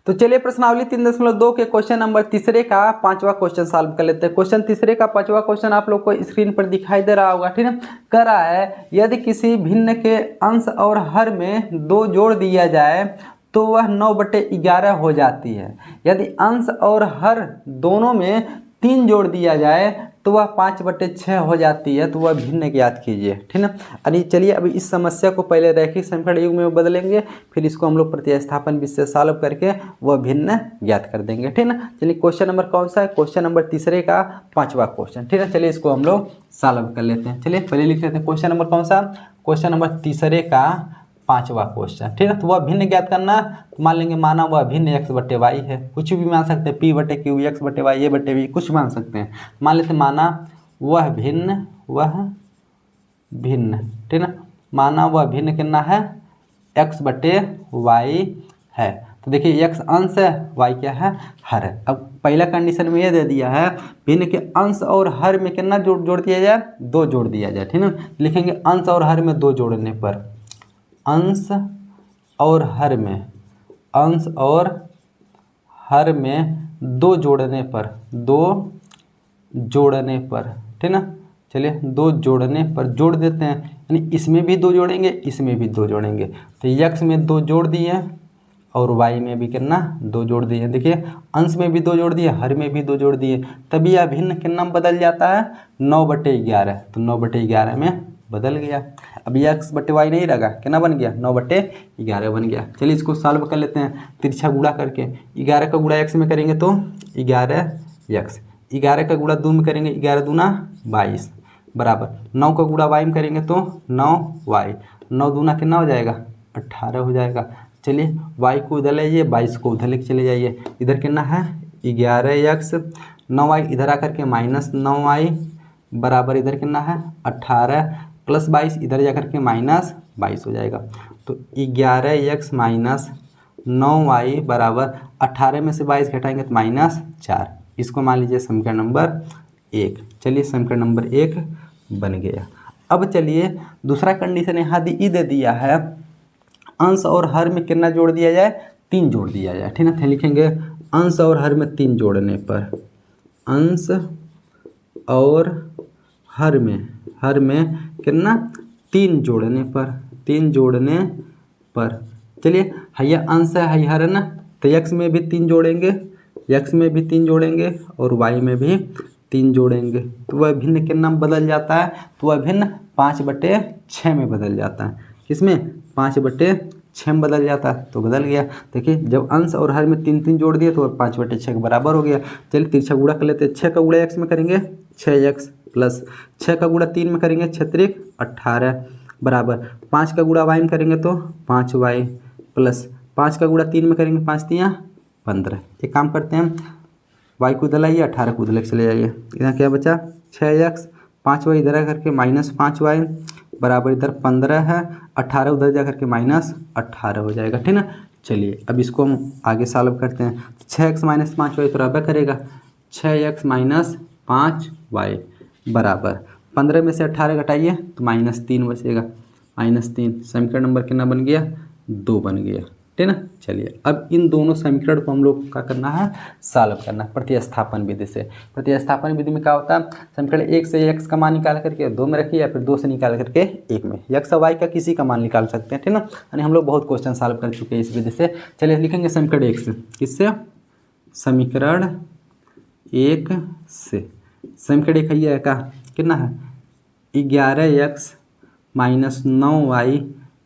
तो चलिए प्रश्नावली 3.2 के क्वेश्चन नंबर तीसरे का पांचवा क्वेश्चन सॉल्व कर लेते हैं। क्वेश्चन तीसरे का पांचवा क्वेश्चन आप लोग को स्क्रीन पर दिखाई दे रहा होगा, ठीक है। कह रहा है यदि किसी भिन्न के अंश और हर में 2 जोड़ दिया जाए तो वह 9/11 हो जाती है। यदि अंश और हर दोनों में 3 जोड़ दिया जाए तो वह 5/6 हो जाती है। तो वह भिन्न ज्ञात कीजिए, ठीक है। अरे चलिए अभी इस समस्या को पहले रैखिक समीकरण युग में बदलेंगे, फिर इसको हम लोग प्रतिस्थापन विधि से सॉल्व करके वह भिन्न ज्ञात कर देंगे, ठीक है। चलिए क्वेश्चन नंबर कौन सा है? क्वेश्चन नंबर तीसरे का पांचवा क्वेश्चन, ठीक है। चलिए इसको हम लोग सॉल्व कर लेते हैं। चलिए पहले लिख लेते हैं क्वेश्चन नंबर कौन सा? क्वेश्चन नंबर तीसरे का पांचवा क्वेश्चन, ठीक है। तो वह भिन्न ज्ञात करना, तो मान लेंगे माना वह भिन्न x/y है, कुछ भी मान सकते हैं, p/q, x/y, a/v, कुछ मान सकते हैं। मान लेते माना वह भिन्न ठीक है। माना वह भिन्न कितना है? x/y है। तो देखिए x अंश है, y क्या है? हर है। अब पहला कंडीशन में ये दे दिया है भिन्न के अंश और हर में कितना जोड़ दिया जाए? 2 जोड़ दिया जाए, ठीक है। लिखेंगे अंश और हर में 2 जोड़ने पर, अंश और हर में, अंश और हर में 2 जोड़ने पर, 2 जोड़ने पर, ठीक ना। चलिए 2 जोड़ने पर जोड़ देते हैं, यानी इसमें भी 2 जोड़ेंगे, इसमें भी 2 जोड़ेंगे। तो x में 2 जोड़ दिए और y में भी कितना? 2 जोड़ दिए। देखिए अंश में भी 2 जोड़ दिए, हर में भी 2 जोड़ दिए, तभी यह भिन्न कितना बदल जाता है? 9/11। तो 9/11 में बदल गया। अब x/y नहीं रहा, कितना बन गया? 9/11 बन गया। चलिए इसको सॉल्व कर लेते हैं तिरछा गुणा करके। 11 का गुणा x में करेंगे तो 11x, 11 का गुणा 2 में करेंगे 11 दूना 22 बराबर 9 का गुणा y में करेंगे तो 9y, 9 दूना कितना हो जाएगा? 18 हो जाएगा। चलिए y को उधर ले जाइए, 22 को उधर लेके चले जाइए। इधर कितना है? 11x, 9y इधर आकर के -9y बराबर इधर कितना है? 18 प्लस 22 इधर जाकर के -22 हो जाएगा। तो 11x माइनस 9y बराबर 18 में से 22 घटाएंगे तो -4। इसको मान लीजिए समीकरण नंबर 1। चलिए समीकरण नंबर 1 बन गया। अब चलिए दूसरा कंडीशन यहाँ दे दिया है अंश और हर में कितना जोड़ दिया जाए? 3 जोड़ दिया जाए, ठीक है। लिखेंगे अंश और हर में 3 जोड़ने पर, अंश और हर में कितना? 3 जोड़ने पर, 3 जोड़ने पर। चलिए हैया अंश है, है हर है ना, तो x में भी 3 जोड़ेंगे, x में भी 3 जोड़ेंगे और y में भी 3 जोड़ेंगे। तो वह भिन्न कितना बदल जाता है? तो वह भिन्न 5/6 में बदल जाता है। किसमें? 5/6 में बदल जाता है। तो बदल गया। देखिए जब अंश और हर में 3 जोड़ दिए तो 5/6 के बराबर हो गया। चलिए तिरछा गुणा कर लेते हैं। 6 का गुणा x में करेंगे 6x प्लस 6 का गुणा 3 में करेंगे 6×3 18 बराबर 5 का गुणा y में करेंगे तो 5y प्लस 5 का गुणा 3 में करेंगे 5×3 15। एक काम करते हैं, y को उधर लाइए, 18 को उधर लेके चले जाइए। यहाँ क्या बचा? 6x, 5y इधर करके -5y बराबर इधर 15 है, 18 उधर जा करके -18 हो जाएगा, ठीक ना। चलिए अब इसको हम आगे सॉल्व करते हैं। 6x - 5y तो रब्बा करेगा, 6x - 5y बराबर 15 में से 18 घटाइए तो -3 बचेगा, -3। समीकरण नंबर कितना बन गया? 2 बन गया, ठीक ना। चलिए अब इन दोनों समीकरण को हम लोग क्या करना है? सॉल्व करना है प्रतिस्थापन विधि से। प्रतिस्थापन विधि में क्या होता है? समीकरण 1 से x का मान निकाल करके 2 में रखिए, या फिर 2 से निकाल करके 1 में, x और y का किसी का मान निकाल सकते हैं, ठीक ना। यानी हम लोग बहुत क्वेश्चन सॉल्व कर चुके हैं इस विधि से। चलिए लिखेंगे समीकरण 1 से। किससे? समीकरण 1 से। समीकरण 1 है का कितना है? 11x माइनस 9y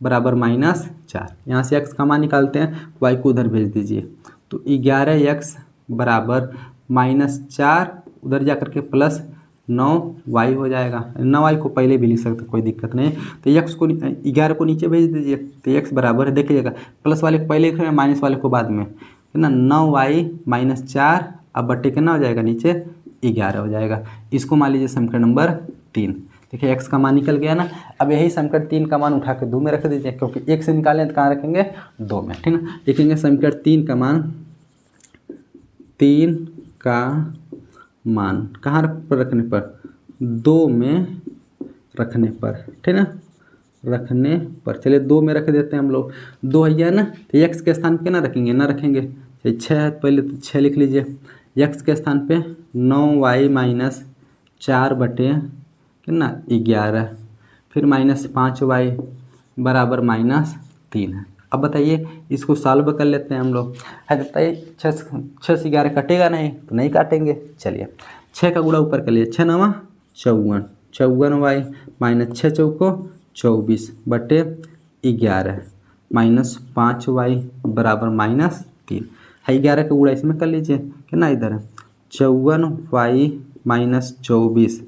बराबर -4। यहाँ से x का मान निकालते हैं, y को उधर भेज दीजिए। तो 11x बराबर -4 उधर जा करके प्लस 9y हो जाएगा। 9y को पहले भी लिख सकते, कोई दिक्कत नहीं। तो x को 11 को नीचे भेज दीजिए, तो x बराबर है, देखिएगा प्लस वाले को पहले लिख रहे हैं, माइनस वाले को बाद में, है ना। 9y - 4 अब बट्टे कितना हो जाएगा? नीचे 11 हो जाएगा। इसको मान लीजिए समीकरण नंबर 3। देखिए x का मान निकल गया ना। अब यही समीकरण 3 का मान उठा के 2 में रख दीजिए, क्योंकि 1 से निकालें तो कहाँ रखेंगे? 2 में, ठीक ना। लिखेंगे समीकरण 3 का मान, 3 का मान कहाँ पर रखने पर? 2 में रखने पर, ठीक ना, रखने पर। चलिए 2 में रख देते हैं हम लोग। 2 है ना, तो x के स्थान पे ना रखेंगे, ना रखेंगे। ये 6 है, पहले तो 6 लिख लीजिए। x के स्थान पे 9y माइनस 4 बटे कितना 11, फिर -5y बराबर -3 है। अब बताइए इसको सॉल्व कर लेते हैं हम लोग। है बताइए 6 से 11 कटेगा नहीं, तो नहीं काटेंगे। चलिए 6 का गुणा ऊपर कर लिए, 6 9 54, 54y माइनस 6 चौको 24 बटे 11 -5y बराबर -3 है। 11 का गुणा इसमें कर लीजिए, कितना इधर है 54y माइनस 24,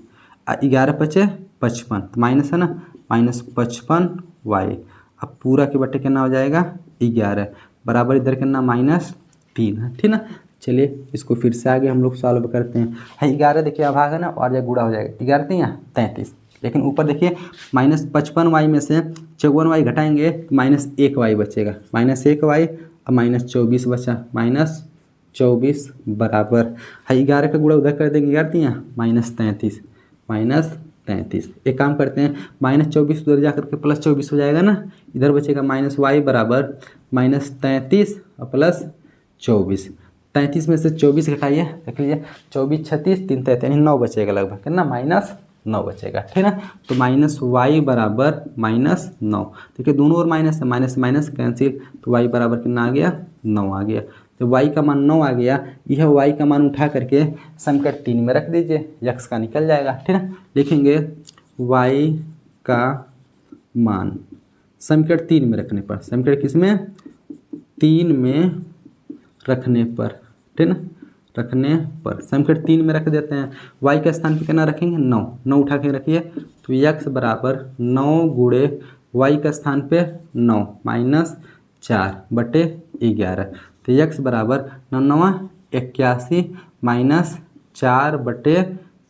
11 पचे 55, तो माइनस है ना, -55y। अब पूरा के बटे कितना हो जाएगा 11 बराबर इधर कितना -3 है, ठीक ना। चलिए इसको फिर से आगे हम लोग सॉल्व करते हैं। है 11 देखिए अब भाग है ना, और जब गुणा हो जाएगा 11 3 33, लेकिन ऊपर देखिए -55y में से 54y घटाएंगे तो -1y बचेगा, -1y और -24 बचा, -24 बराबर है 11 का गुणा उधर कर देंगे, 11 -33, -33। एक काम करते हैं, -24 उधर जा करके +24 हो जाएगा ना, इधर बचेगा -y बराबर -33 और +24। 33 में से 24 घटाइए, देख लीजिए 24 36 3 33 9 बचेगा लगभग, कितना -9 बचेगा, ठीक है। तो -y बराबर -9। देखिए दोनों ओर माइनस है, माइनस से माइनस कैंसिल, तो y बराबर कितना आ गया 9 आ गया। तो y का मान 9 आ गया, यह y का मान उठा करके समीकरण 3 में रख दीजिए, x का निकल जाएगा, ठीक है। लिखेंगे y का मान समीकरण 3 में रखने पर, समीकरण किस में 3 में रखने पर, ठीक ना, रखने पर समीकरण 3 में रख देते हैं। y के स्थान पे कितना रखेंगे 9, 9 उठा के रखिए, तो x बराबर 9 गुणे y का स्थान पे 9 -4 बटे 11, तो x बराबर 9 9 81 -4 बटे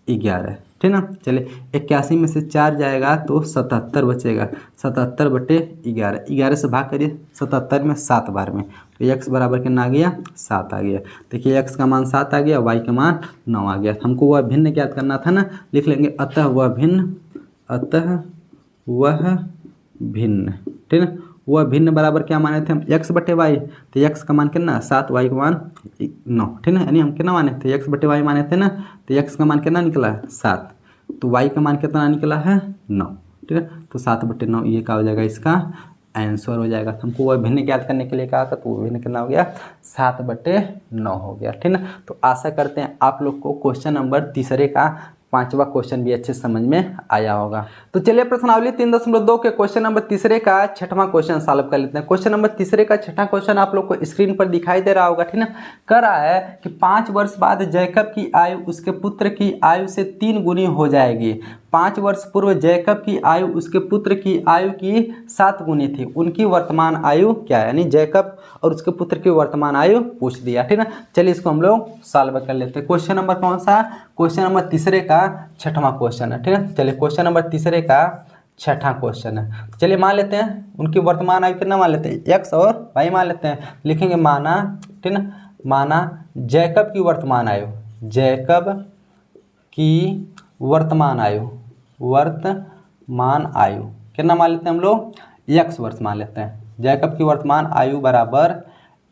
11, ठीक ना। चलिए 81 में से 4 जाएगा तो 77 बचेगा, 77 बटे 11, 11 से भाग करिए 77 में 7 बार में, तो x बराबर कितना आ गया 7 आ गया। देखिए x का मान 7 आ गया, y का मान 9 आ गया। हमको वह भिन्न ज्ञात करना था ना, लिख लेंगे अतः वह भिन्न, अतः वह भिन्न, ठीक है। वह भिन्न बराबर क्या माने थे हम x बटे y, तो x का मान कितना 7, y का मान 9, ठीक है। यानी हम कितना माने थे x बटे y माने थे ना, तो x का मान कितना निकला 7, तो y का मान कितना निकला है 9, ठीक है। तो 7 बटे 9 ये क्या हो जाएगा, इसका आंसर हो जाएगा। हमको वह भिन्न ज्ञात करने के लिए कहा था, तो वो भिन्न कितना हो गया 7 बटे 9 हो गया, ठीक ना। तो आशा करते हैं आप लोग को क्वेश्चन नंबर तीसरे का 5वां क्वेश्चन भी अच्छे समझ में आया होगा। तो चलिए प्रश्नावली 3.2 के क्वेश्चन नंबर तीसरे का 6वां क्वेश्चन सॉल्व कर लेते हैं। क्वेश्चन नंबर तीसरे का 6वां क्वेश्चन आप लोग को स्क्रीन पर दिखाई दे रहा होगा, ठीक ना। कह रहा है कि 5 वर्ष बाद जैकब की आयु उसके पुत्र की आयु से 3 गुनी हो जाएगी। 5 वर्ष पूर्व जैकब की आयु उसके पुत्र की आयु की 7 गुनी थी, उनकी वर्तमान आयु क्या है, यानी जैकब और उसके पुत्र की वर्तमान आयु पूछ दिया, ठीक ना। चलिए इसको हम लोग सॉल्व कर लेते हैं। क्वेश्चन नंबर कौन सा, क्वेश्चन नंबर तीसरे का 6वां क्वेश्चन है, ठीक है। चलिए क्वेश्चन नंबर तीसरे का 6वां क्वेश्चन है। चलिए मान लेते हैं उनकी वर्तमान आयु कितना मान लेते हैं, x और y मान लेते हैं। लिखेंगे माना, ठीक ना, माना जैकब की वर्तमान आयु, जैकब की वर्तमान आयु, वर्तमान आयु कितना मान लेते हैं हम लोग, x वर्ष मान लेते हैं। जैकब की वर्तमान आयु बराबर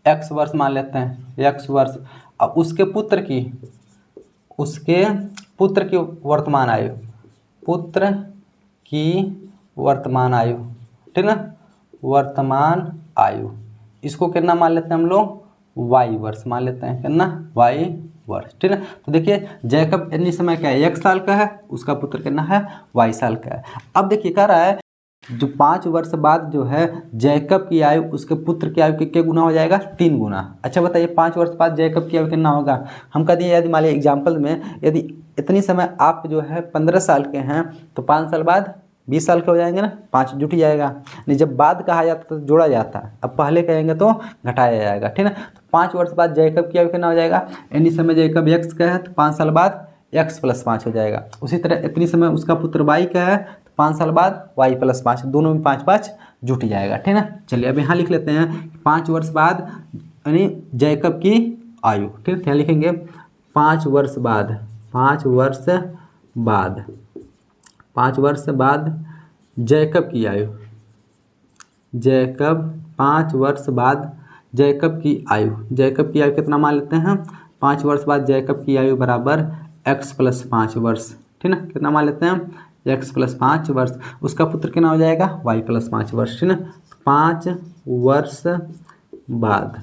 x वर्ष मान लेते हैं, x वर्ष। अब उसके पुत्र की वर्तमान आयु, पुत्र की वर्तमान आयु, ठीक ना, वर्तमान आयु, इसको कितना मान लेते हैं हम लोग y वर्ष मान लेते हैं, कितना y वर्ष, ठीक है। तो देखिए जैकब इतनी समय क्या है 1 साल का है, उसका पुत्र कितना है y साल का है। अब देखिए कह रहा है जो 5 वर्ष बाद जो है जैकब की आयु उसके पुत्र की आयु के गुना हो जाएगा 3 गुना। अच्छा बताइए 5 वर्ष बाद जैकब की आयु कितना होगा। हम कहते हैं यदि मान लीजिए एग्जाम्पल में यदि इतनी समय आप जो है 15 साल के हैं तो 5 साल बाद 20 साल के हो जाएंगे ना, 5 जुट जाएगा। नहीं जब बाद कहा जाता तो जोड़ा जाता है, अब पहले कहेंगे तो घटाया जाएगा, ठीक है। तो 5 वर्ष बाद जैकब की आयु कितना हो जाएगा, इतनी समय जैकब x का है तो 5 साल बाद x + 5 हो जाएगा। उसी तरह इतनी समय उसका पुत्र y का है तो 5 साल बाद y + 5, दोनों में 5 5 जुट जाएगा, ठीक है। चलिए अब यहाँ लिख लेते हैं 5 वर्ष बाद यानी जैकब की आयु, ठीक है। यहाँ लिखेंगे 5 वर्ष बाद, 5 वर्ष बाद जैकब की आयु, जैकब 5 वर्ष बाद जैकब की आयु कितना मान लेते हैं 5 वर्ष बाद जैकब की आयु बराबर x + 5 वर्ष, ठीक ना, कितना मान लेते हैं x + 5 वर्ष। उसका पुत्र कितना हो जाएगा y + 5 वर्ष, ठीक ना। 5 वर्ष बाद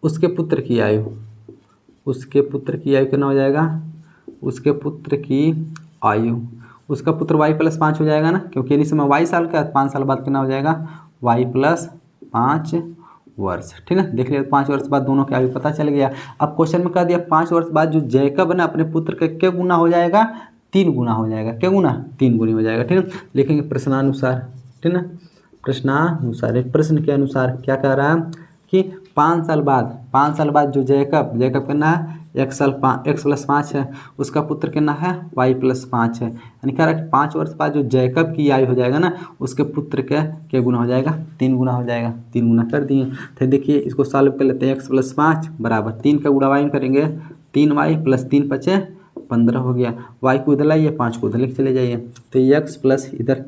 उसके पुत्र की आयु कितना हो जाएगा, उसके पुत्र की आयु, उसका पुत्र y + 5 हो जाएगा ना, क्योंकि इस समय y साल का है, 5 साल बाद कितना हो जाएगा y + 5 वर्ष, ठीक है। देख लिया 5 वर्ष बाद दोनों की आयु पता चल गया। अब क्वेश्चन में कह दिया 5 वर्ष बाद जो जैकब है ना अपने पुत्र के क्या गुना हो जाएगा, 3 गुना हो जाएगा। क्या गुना, 3 गुनी हो जाएगा, ठीक है। लिखेंगे प्रश्नानुसार, ठीक है, प्रश्नानुसार, एक प्रश्न के अनुसार क्या कह रहा है कि 5 साल बाद जो जैकब कितना है x + 5 है, उसका पुत्र कितना है y + 5 है, यानी कह रहा है कि 5 वर्ष बाद जो जैकब की आयु हो जाएगा ना उसके पुत्र का क्या गुना हो जाएगा, 3 गुना हो जाएगा। 3 गुना कर दिए। तो देखिए इसको सॉल्व कर लेते हैं। x + 5 बराबर 3 का गुणा y में करेंगे 3y + 3 × 5 = 15 हो गया। y को इधर लाइए, 5 को उधर लेके चले जाइए, तो x प्लस इधर,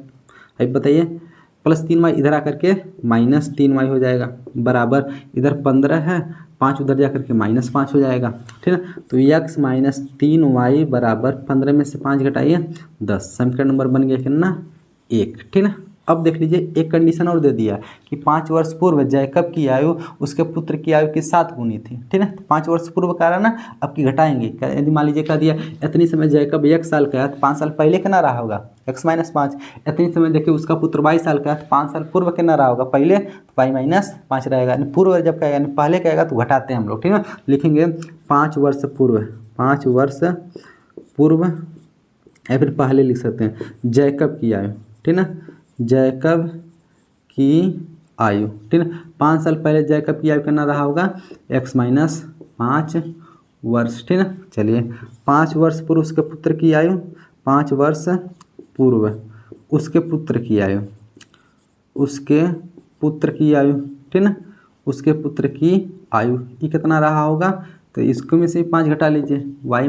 अब बताइए +3y इधर आकर के -3y हो जाएगा, बराबर इधर 15 है, 5 उधर जा करके -5 हो जाएगा, ठीक है। तो x - 3y बराबर 15 में से 5 घटाइए 10, समीकरण नंबर बन गया कितना 1, ठीक है। अब देख लीजिए एक कंडीशन और दे दिया कि 5 वर्ष पूर्व जैकब की आयु उसके पुत्र की आयु के 7 गुनी थी, ठीक है। 5 वर्ष पूर्व का रहा ना, अब की घटाएंगे। यदि मान लीजिए कह दिया इतनी समय जैकब 1 साल का है तो 5 साल पहले कितना रहा होगा x - 5। इतनी समय देखिए उसका पुत्र 22 साल का है तो 5 साल पूर्व कितना रहा होगा पहले, तो y - 5 रहेगा। यानी पूर्व जब कहेगा यानी पहले कहेगा तो घटाते हैं हम लोग, ठीक है। लिखेंगे 5 वर्ष पूर्व या फिर पहले लिख सकते हैं जैकब की आयु, ठीक है, जैकब की आयु, ठीक है। 5 साल पहले जैकब की आयु कितना रहा होगा x - 5 वर्ष, ठीक है। चलिए 5 वर्ष पूर्व उसके पुत्र की आयु, 5 वर्ष पूर्व उसके पुत्र की आयु, ठीक है, उसके पुत्र की आयु ये कितना रहा होगा, तो इसको में से 5 घटा लीजिए, y -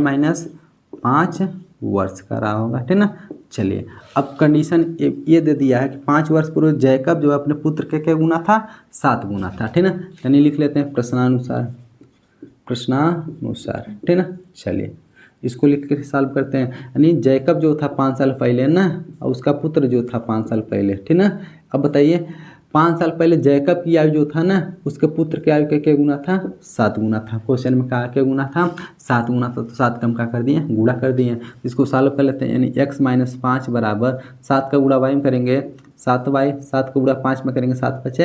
5 वर्ष का रहा होगा, ठीक ना। चलिए अब कंडीशन ये दे दिया है कि 5 वर्ष पूर्व जैकब जो अपने पुत्र के क्या गुना था, 7 गुना था, ठीक ना। यानी लिख लेते हैं प्रश्नानुसार, ठीक ना। चलिए इसको लिख कर सॉल्व करते हैं। यानी जैकब जो था 5 साल पहले ना, और उसका पुत्र जो था 5 साल पहले, ठीक ना। अब बताइए 5 साल पहले जैकब की आयु जो था ना उसके पुत्र की आयु का क्या गुना था, 7 गुना था। क्वेश्चन में कहा क्या गुना था, 7 गुना था, तो 7 कम का कर दिए, गुणा कर दिए। इसको सॉल्व कर लेते हैं। यानी x - 5 बराबर 7 का गुणा y में करेंगे 7y, 7 का गुणा 5 में करेंगे 7 × 5 =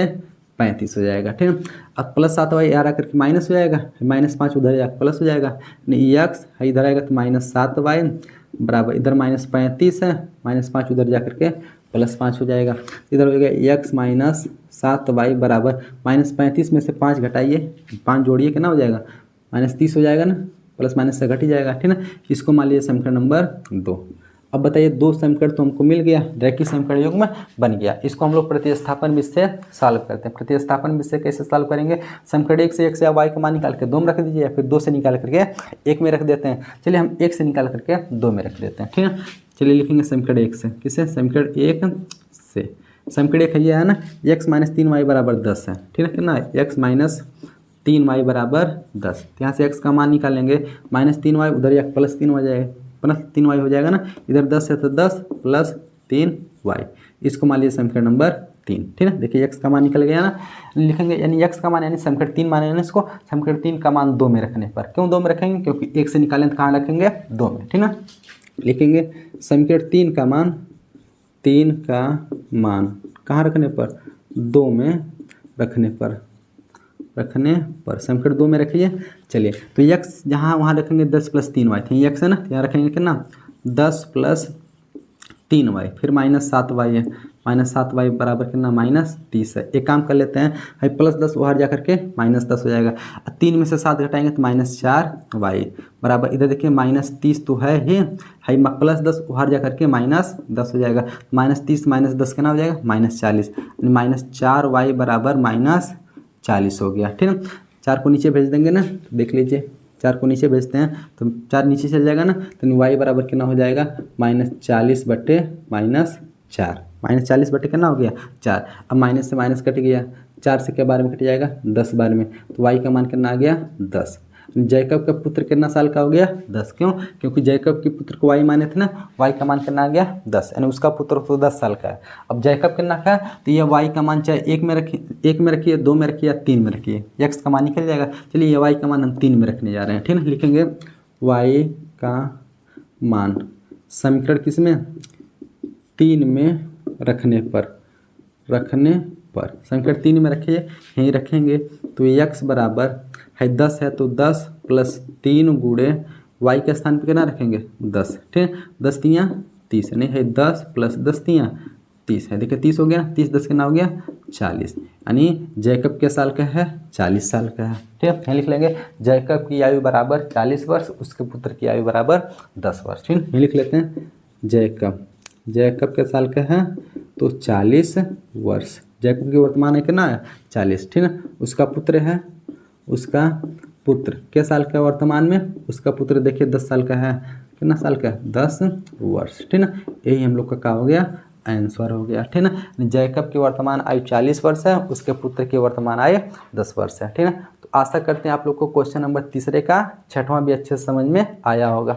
35 हो जाएगा, ठीक है। अब +7y आ कर के माइनस हो जाएगा, -5 उधर जाकर प्लस हो जाएगा, x है इधर आएगा तो -7y बराबर इधर -35 है, -5 उधर जा करके +5 हो जाएगा। इधर हो गया x - 7y बराबर -35 में से 5 घटाइए, 5 जोड़िए कितना हो जाएगा -30 हो जाएगा ना, प्लस माइनस से घट ही जाएगा, ठीक है। इसको मान लीजिए समीकरण नंबर 2। अब बताइए 2 समीकरण तो हमको मिल गया, रैखिक समीकरण युग्म में बन गया। इसको हम लोग प्रतिस्थापन विधि से सॉल्व करते हैं। प्रतिस्थापन विधि से कैसे सॉल्व करेंगे, समीकरण 1 से या y का मान निकाल के 2 में रख दीजिए, या फिर 2 से निकाल करके 1 में रख देते हैं। चलिए हम 1 से निकाल करके 2 में रख देते हैं, ठीक है। चलिए लिखेंगे समीकरण 1 से, किसे, समीकरण 1 से, समीकरण 1 ये है ना x - 3y बराबर 10 है, ठीक है कितना, x - 3y बराबर 10। तो यहाँ से x का मान निकालेंगे, -3y उधर या +3 हो जाएगा, +3y हो जाएगा ना, इधर 10 है तो 10 + 3y। इसको मान लीजिए समीकरण नंबर 3, ठीक है। देखिए x का मान निकल गया ना, लिखेंगे यानी x का मान यानी समीकरण 3 माने ना इसको, समीकरण 3 का मान 2 में रखने पर, क्यों 2 में रखेंगे, क्योंकि 1 से निकालें तो कहाँ रखेंगे 2 में, ठीक है। लिखेंगे समीकरण 3 का मान कहाँ रखने पर, 2 में रखने पर समीकरण 2 में रखिए। चलिए तो x जहाँ वहाँ रखेंगे 10 + 3y, तो x है ना, यहाँ रखेंगे कितना 10 + 3y, फिर -7y है, -7y बराबर कितना -30 है। एक काम कर लेते हैं, है +10 बाहर जा करके -10 हो जाएगा, 3 में से 7 घटाएंगे तो -4y बराबर इधर देखिए -30 तो है ही, है +10 बाहर जा करके -10 हो जाएगा, -30 - 10 कितना हो जाएगा -40, -4y बराबर -40 हो गया, ठीक है। 4 को नीचे भेज देंगे ना, तो देख लीजिए 4 को नीचे भेजते हैं तो 4 नीचे चल जाएगा ना, तो y बराबर कितना हो जाएगा -40/-4 -40 बटे कितना हो गया 4। अब माइनस से माइनस कट गया, 4 से क्या बार में कट जाएगा 10 बार में, तो वाई का मान कितना आ गया 10। जैकब का पुत्र कितना साल का हो गया 10। क्यों? क्योंकि जैकब के पुत्र को वाई माने थे ना, वाई का मान कितना आ गया 10, यानी उसका पुत्र तो 10 साल का है। अब जैकब कितना का है, तो ये वाई का मान चाहे 1 में रखिए, 2 में रखिए या 3 में रखिए, एक्स का मान निकल जाएगा। चलिए ये वाई का मान हम 3 में रखने जा रहे हैं, ठीक है। लिखेंगे वाई का मान समीकरण किसमें 3 में रखने पर समीकरण 3 में रखिए, यहीं रखेंगे तो एक्स बराबर है 10 है, तो 10 + 3 गुणे वाई के स्थान पे कितना रखेंगे 10, ठीक है। 10 तियाँ 30 नहीं है, 10 + 10 तियाँ 30 है। देखिए 30 हो गया, 30 10 कितना हो गया 40, यानी जैकब के साल का है 40 साल का है, ठीक है। यहाँ लिख लेंगे जैकब की आयु बराबर 40 वर्ष, उसके पुत्र की आयु बराबर 10 वर्ष, ठीक है। लिख लेते हैं जैकब के साल का है तो 40 वर्ष, जैकब की वर्तमान है कितना है 40, ठीक है। उसका पुत्र क्या साल का है वर्तमान में, उसका पुत्र देखिए 10 साल का है, कितना साल का है 10 वर्ष, ठीक है। यही हम लोग का हो गया आंसर हो गया, ठीक है। जैकब की वर्तमान आयु 40 वर्ष है, उसके पुत्र की वर्तमान आयु 10 वर्ष है, ठीक है। तो आशा करते हैं आप लोग को क्वेश्चन नंबर 3 का 6वां भी अच्छे से समझ में आया होगा।